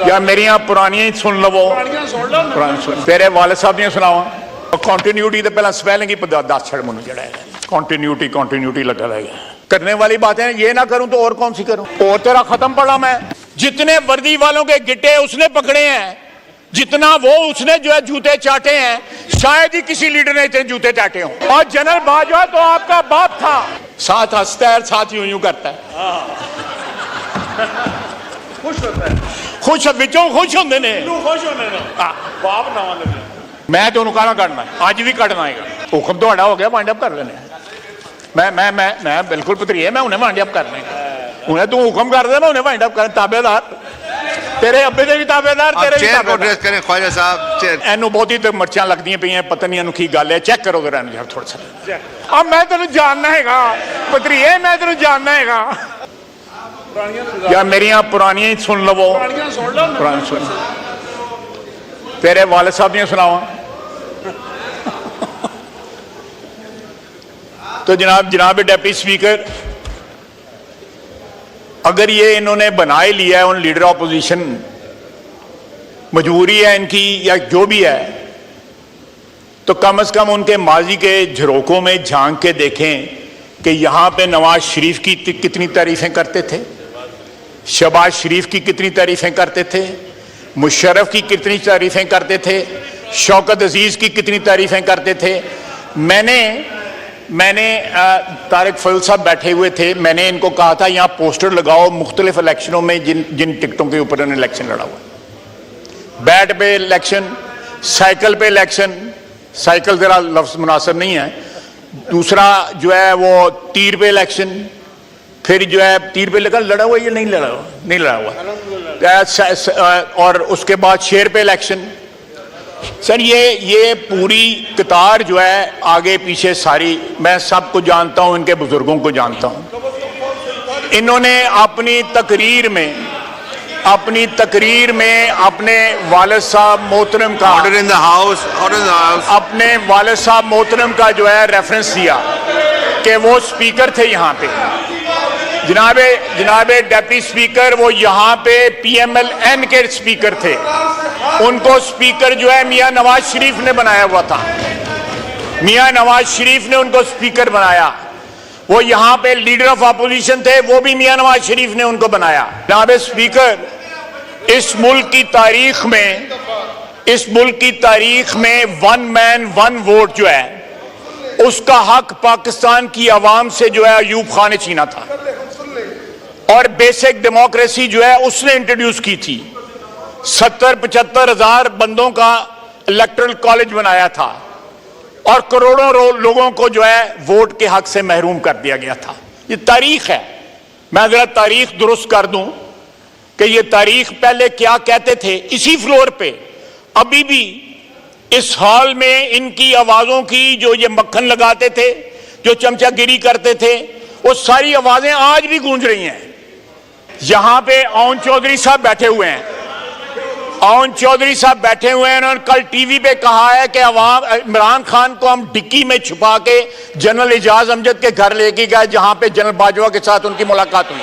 या मेरिया पुरानियां ही सुन लवो, तेरे वाले साहब दियां सुनावा। कॉन्टिन्यूटी तो पहला स्पेलिंग ही 10 छड़ मुझे जड़ा है, कॉन्टिन्यूटी लगा रहेगा। करने वाली बातें ये ना करूं तो और कौन सी करूं। और तेरा खत्म पड़ा मैं। जितने वर्दी वालों के गिट्टे उसने पकड़े हैं, जितना वो उसने जो है जूते चाटे हैं, शायद ही किसी लीडर ने इतने जूते चाटे हों। और जनरल बाजवा तो आपका बाप था, साथ हंसता है, साथ यूं करता है, खुश होता है, खुश बिचों खुश होंगे ने, बाप ना लगे। मैं तो उन्होंने करना अज भी कटना आएगा। हुक्म तो हो गया, वाइंड अप कर लेने। मैं बिल्कुल पतरी है, मैं उन्हें वाइंड अप करने, उन्हें तू हुक्म कर दे, मैं उन्हें वाइंड अप कर। ताबेदार तेरे अब्बे दे भी ताबेदार, तेरे भी ताबेदार। ख्वाजा साहब एनू बहुत ही मर्चां लगदियां पईयां, पता नहीं की गल है, चेक करो जरा यार थोड़ा सा। अब मैं तेन जानना हैगा पतरीए, मैं तेन जानना हैगा। या मेरिया पुरानियां ही सुन लवो, पुरानी सुन, तेरे वाले साहब दियां सुनावा। तो जनाब डिप्टी स्पीकर, अगर ये इन्होंने बना ही लिया है, उन लीडर ऑपोजिशन, मजबूरी है इनकी या जो भी है, तो कम से कम उनके माजी के झरोकों में झांक के देखें कि यहां पे नवाज शरीफ की कितनी तारीफें करते थे, शहबाज शरीफ की कितनी तारीफें करते थे, मुशर्रफ की कितनी तारीफें करते थे, शौकत अजीज की कितनी तारीफें करते थे। मैंने तारिक फजल साहब बैठे हुए थे, मैंने इनको कहा था यहाँ पोस्टर लगाओ मुख्तलिफ इलेक्शनों में जिन टिकटों के ऊपर इन्होंने इलेक्शन लड़ा हुआ। बैट पे इलेक्शन, साइकिल पे इलेक्शन, साइकिल जरा लफ्ज मुनासिब नहीं है, दूसरा जो है वो तीर पे इलेक्शन, फिर जो है तीर पे लड़ा हुआ, ये नहीं लड़ा हुआ, और उसके बाद शेर पे इलेक्शन। सर ये पूरी कतार जो है आगे पीछे सारी, मैं सबको जानता हूं, इनके बुजुर्गों को जानता हूं। इन्होंने अपनी तकरीर में अपने वालिद साहब मोहतरम का, ऑर्डर इन द हाउस, अपने वालिद साहब मोहतरम का जो है रेफरेंस दिया कि वो स्पीकर थे यहां पे। जनाबे डिप्टी स्पीकर, वो यहां पे PMLN के स्पीकर थे, उनको स्पीकर जो है मियां नवाज शरीफ ने बनाया हुआ था, मियां नवाज शरीफ ने उनको स्पीकर बनाया। वो यहां पे लीडर ऑफ अपोजिशन थे, वो भी मियां नवाज शरीफ ने उनको बनाया। जनाबे स्पीकर, इस मुल्क की तारीख में वन मैन वन वोट जो है, उसका हक पाकिस्तान की आवाम से जो है अयूब खान ने छीना था, और बेसिक डेमोक्रेसी जो है उसने इंट्रोड्यूस की थी। 70-75 हजार बंदों का इलेक्टोरल कॉलेज बनाया था, और करोड़ों लोगों को जो है वोट के हक से महरूम कर दिया गया था। ये तारीख है। मैं जरा तारीख दुरुस्त कर दूं कि ये तारीख पहले क्या कहते थे। इसी फ्लोर पे अभी भी इस हॉल में इनकी आवाजों की, जो ये मक्खन लगाते थे, जो चमचागिरी करते थे, वो सारी आवाजें आज भी गूंज रही हैं। यहां पे ओन चौधरी साहब बैठे हुए हैं, उन्होंने कल टीवी पे कहा है कि इमरान खान को हम डिक्की में छुपा के जनरल एजाज अमजद के घर लेके गए, जहां पे जनरल बाजवा के साथ उनकी मुलाकात हुई।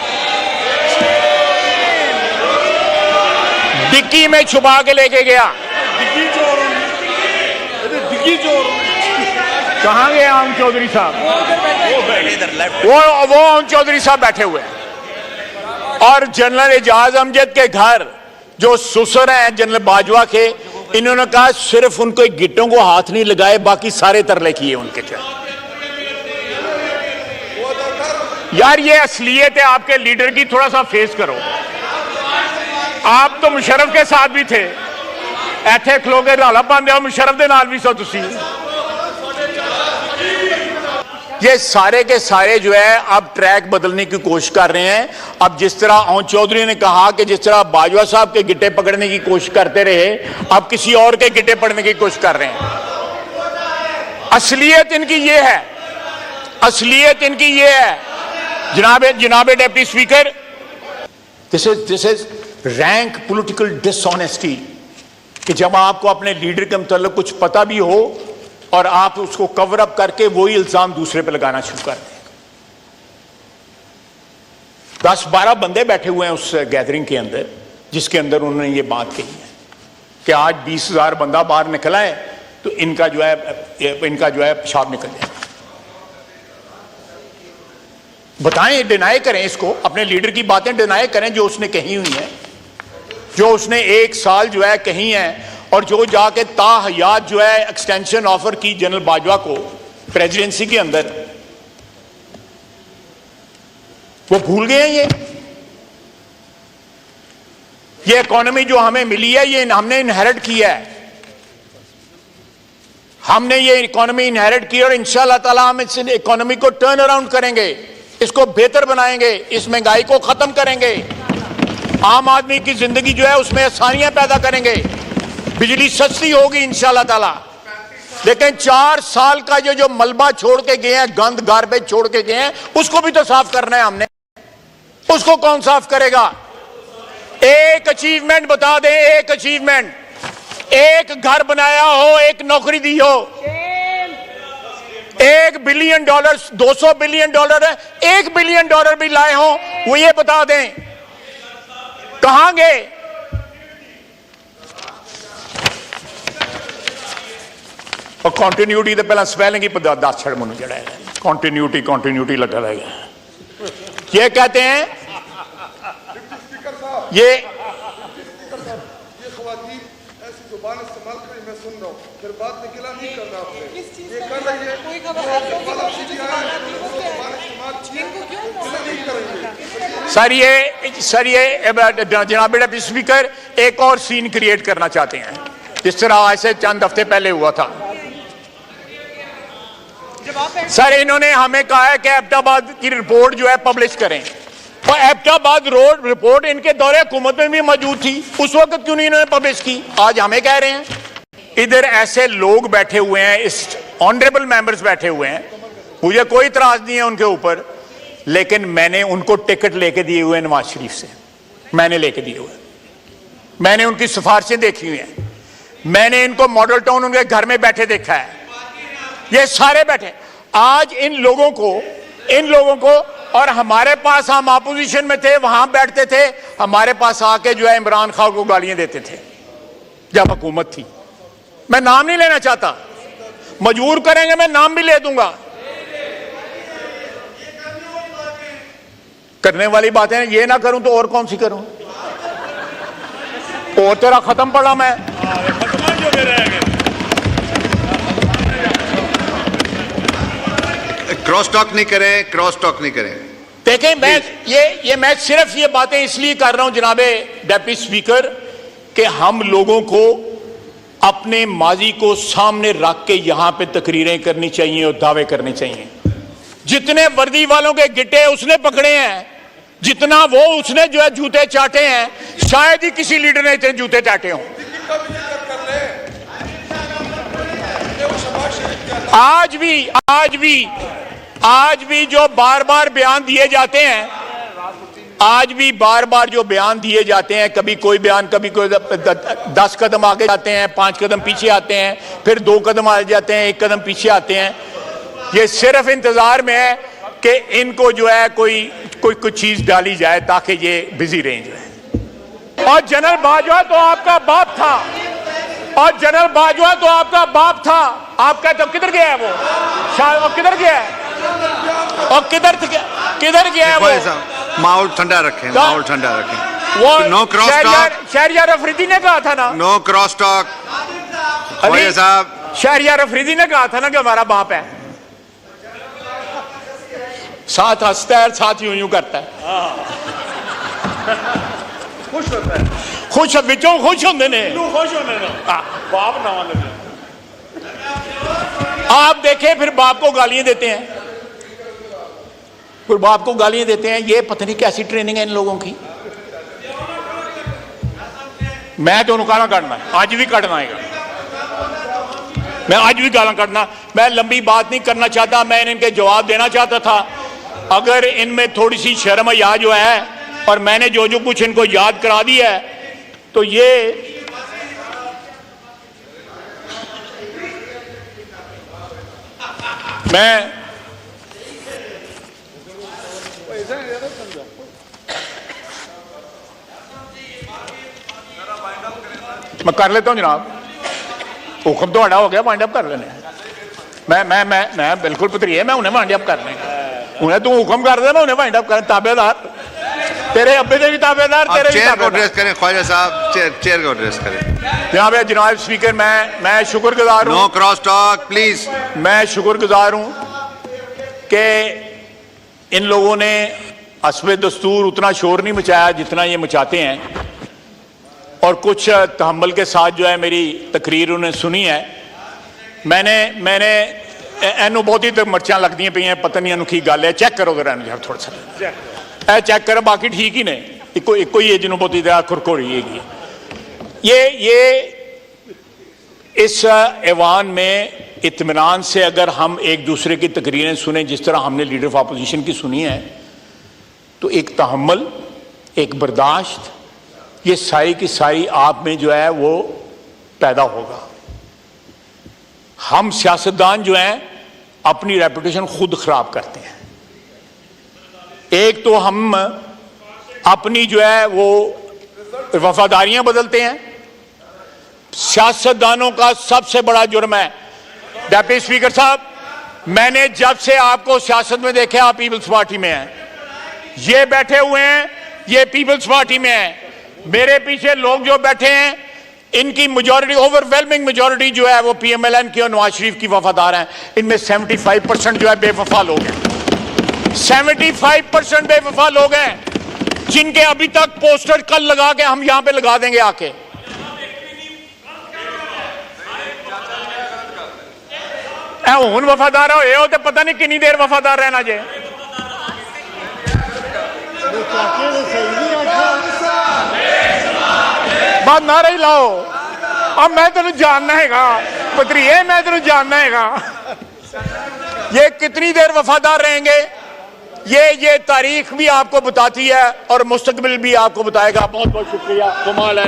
डिक्की में छुपा के लेके गया। कहां गए ओम चौधरी साहब? वो ओम चौधरी साहब बैठे हुए हैं, और जनरल एजाज अमजद के घर जो ससुर हैं जनरल बाजवा के, इन्होंने कहा सिर्फ उनको गिट्टों को हाथ नहीं लगाए, बाकी सारे तरले किए उनके। यार ये असलियत है आपके लीडर की, थोड़ा सा फेस करो। आप तो मुशर्रफ के साथ भी थे, ऐथे खलो के राला पांदे, मुशर्रफ के नाल भी सो तुसी। ये सारे के सारे जो है अब ट्रैक बदलने की कोशिश कर रहे हैं। अब जिस तरह ओन चौधरी ने कहा कि जिस तरह बाजवा साहब के गिट्टे पकड़ने की कोशिश करते रहे, अब किसी और के गिट्टे पकड़ने की कोशिश कर रहे हैं। असलियत इनकी ये है, जनाबे deputy speaker, this is rank political dishonesty, कि जब आपको अपने लीडर के मतलब कुछ पता भी हो और आप उसको कवर अप करके वही इल्जाम दूसरे पे लगाना शुरू कर दें। 10-12 बंदे बैठे हुए हैं उस गैदरिंग के अंदर, जिसके अंदर उन्होंने ये बात कही है कि आज 20,000 बंदा बाहर निकला है तो इनका जो है पेशाब निकल जाए। बताएं, डिनाई करें इसको, अपने लीडर की बातें डिनाई करें जो उसने कही हुई है, जो उसने 1 साल जो है कही है, और जो जाके ताहयात जो है एक्सटेंशन ऑफर की जनरल बाजवा को प्रेसिडेंसी के अंदर, वो भूल गए हैं। ये इकोनॉमी जो हमें मिली है ये हमने इनहेरिट किया है, हमने ये इकोनॉमी इनहेरिट की और इंशाअल्लाह ताला हम इस इकोनॉमी को टर्न अराउंड करेंगे, इसको बेहतर बनाएंगे, इस महंगाई को खत्म करेंगे, आम आदमी की जिंदगी जो है उसमें आसानियां पैदा करेंगे, बिजली सस्ती होगी इंशाअल्लाह ताला। लेकिन 4 साल का जो मलबा छोड़ के गए हैं, गंद गार्बेज छोड़ के गए हैं, उसको भी तो साफ करना है हमने। उसको कौन साफ करेगा? एक अचीवमेंट बता दें, एक अचीवमेंट, एक घर बनाया हो, एक नौकरी दी हो, $1 बिलियन, $200 बिलियन है, $1 बिलियन भी लाए हो, वो ये बता दें कहां गए? और कंटिन्यूटी तो पहला स्पेलिंग ही 10 छड़ मुझे जड़ा है, कंटिन्यूटी लगा रहेगा। ये कहते हैं ये खवातीन ऐसी जुबान इस्तेमाल करी, मैं सुन रहा हूँ, फिर बात में गिला नहीं कर रहा आपने, ये कर रही है, कोई खबर सर ये जनाब डिप्टी स्पीकर एक और सीन क्रिएट करना चाहते हैं, जिस तरह आज से चंद हफ्ते पहले हुआ था। सर इन्होंने हमें कहा है कि एबटाबाद की रिपोर्ट जो है पब्लिश करें, और एबटाबाद रोड रिपोर्ट इनके दौरे हुकूमत में भी मौजूद थी, उस वक्त क्यों नहीं इन्होंने पब्लिश की? आज हमें कह रहे हैं। इधर ऐसे लोग बैठे हुए हैं, इस ऑनरेबल मेंबर्स बैठे हुए हैं, मुझे कोई इतराज नहीं है उनके ऊपर, लेकिन मैंने उनको टिकट लेके दिए हुए नवाज शरीफ से, मैंने लेके दिए हुए, मैंने उनकी सिफारिशें देखी हुई हैं, मैंने इनको मॉडल टाउन उनके घर में बैठे देखा है, ये सारे बैठे। आज इन लोगों को और हमारे पास, हम अपोजिशन में थे, वहां बैठते थे, हमारे पास आके जो है इमरान खान को गालियां देते थे जब हुकूमत थी। मैं नाम नहीं लेना चाहता, मजबूर करेंगे मैं नाम भी ले दूंगा। करने वाली बातें ये ना करूं तो और कौन सी करूं? और तेरा खत्म पड़ा मैं। क्रॉस टॉक नहीं करें। देखें, मैं सिर्फ ये बातें इसलिए कर रहा हूं जनाबे डिप्टी स्पीकर कि हम लोगों को अपने माजी को सामने रख के यहां पे तकरीरें करनी चाहिए और दावे करने चाहिए। जितने वर्दी वालों के गिट्टे उसने पकड़े हैं, जितना वो उसने जो है जूते चाटे हैं, शायद ही किसी लीडर ने इतने जूते चाटे हों। आज भी जो बार बार बयान दिए जाते हैं, कभी कोई बयान, कभी कोई 10 कदम आगे जाते हैं, 5 कदम पीछे आते हैं, फिर 2 कदम आगे जाते हैं, 1 कदम पीछे आते हैं। ये सिर्फ इंतजार में है कि इनको जो है कोई चीज डाली जाए ताकि ये बिजी रहें जो है। और जनरल बाजवा तो आपका बाप था, आप कहते हो किधर गया है वो? शायद वो किधर गया है? और किधर गया है वो? माहौल ठंडा रखें। वो no cross talk. Shahryar Afridi ने कहा था ना, नो क्रॉस टॉक। साहब, शहरियार अफरीदी ने कहा था ना कि हमारा बाप है। साथ हंसता है, साथ यूं करता है, खुश होता है, खुश विचों खुश होंगे ने, बाप ना लगे। आप देखें फिर बाप को गालियां देते हैं, ये पता नहीं कैसी ट्रेनिंग है इन लोगों की। मैं तो उनका काटना है, आज भी काटना है, मैं आज भी गाला काटना। मैं लंबी बात नहीं करना चाहता, मैं इनके जवाब देना चाहता था। अगर इनमें थोड़ी सी शर्म या जो है, और मैंने जो कुछ इनको याद करा दिया है, तो ये मैं मैं कर लेता हूं जनाब, हुक्म तो हो गया, वाइंड अप कर लेने। मैं बिल्कुल पतरीए, मैं उन्हें वाइंड अप करने, उन्हें तू हुक्म कर दे, मैं उन्हें वाइंड अप कर, ताबेदार तेरे अब्बे दे भी ताबेदार, तेरे भी चेयर को ताबेदार। एड्रेस करें ख्वाजा साहब, चेयर को एड्रेस करें। जनाब स्पीकर, मैं शुक्रगुजार हूं, नो क्रॉस टॉक प्लीज। मैं शुक्रगुजार हूं कि इन लोगों ने हस्बे दस्तूर उतना शोर नहीं मचाया जितना ये मचाते हैं, और कुछ तहम्मुल के साथ जो है मेरी तकरीर उन्हें सुनी है। मैंने एनू बहुत ही मर्चा लगदी पे हैं, पता नहीं एनू की गल है, चेक करो जरा यार थोड़ा सा, चेक करो, बाकी ठीक ही ने, इको ही है जिन्होंने बहुत ही खुरखोड़ी है। ये इस ऐवान में इत्मीनान से अगर हम एक दूसरे की तकरीरें सुने जिस तरह हमने लीडर ऑफ अपोजिशन की सुनी है, तो एक तहम्मुल, एक बर्दाश्त, ये सारी की सारी आप में जो है वो पैदा होगा। हम सियासतदान जो हैं अपनी रेपुटेशन खुद खराब करते हैं। एक तो हम अपनी जो है वो वफादारियां बदलते हैं। सियासतदानों का सबसे बड़ा जुर्म है, डेप्यूटी स्पीकर साहब, मैंने जब से आपको सियासत में देखा, आप पीपल्स पार्टी में हैं, ये बैठे हुए हैं, ये पीपल्स पार्टी में हैं, मेरे पीछे लोग जो बैठे हैं इनकी मेजॉरिटी, ओवरवेलमिंग मेजॉरिटी जो है वो पीएमएलएन की और नवाज शरीफ की वफादार हैं। इनमें 75% जो है बेवफा लोग हैं, 75% बेवफा लोग हैं जिनके अभी तक पोस्टर कल लगा के हम यहां पे लगा देंगे आके। हुन वफादार हो तो पता नहीं कितनी देर वफादार रहना जे। बात ना रही लाओ, अब मैं तेन जानना हैगा पतरीए, मैं तेन जानना हैगा ये कितनी देर वफादार रहेंगे। ये तारीख भी आपको बताती है और मुस्तकबिल भी आपको बताएगा। बहुत बहुत शुक्रिया। कमाल है।